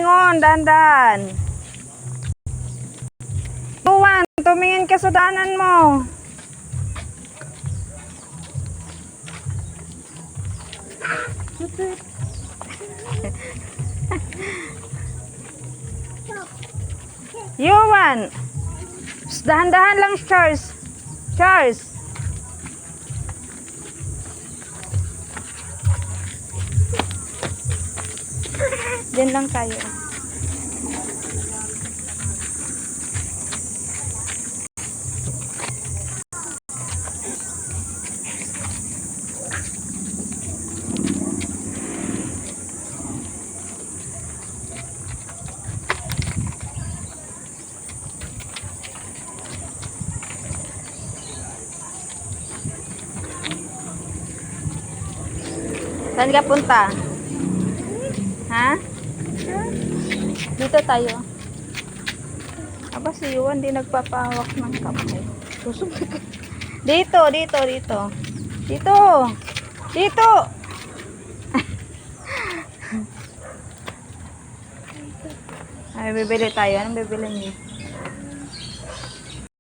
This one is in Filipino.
lingon, dandan. Tuwan, tumingin ka sa daanan mo. Yuan. Dahan-dahan lang, Charles. Charles. Diyan lang tayo. Saan ka punta? Ha? Dito tayo. Aba, si Yuan di nagpapahawak ng kamay. Susubok ka. Dito. Dito. Dito. Ay, bibili tayo. Anong bibili niyo?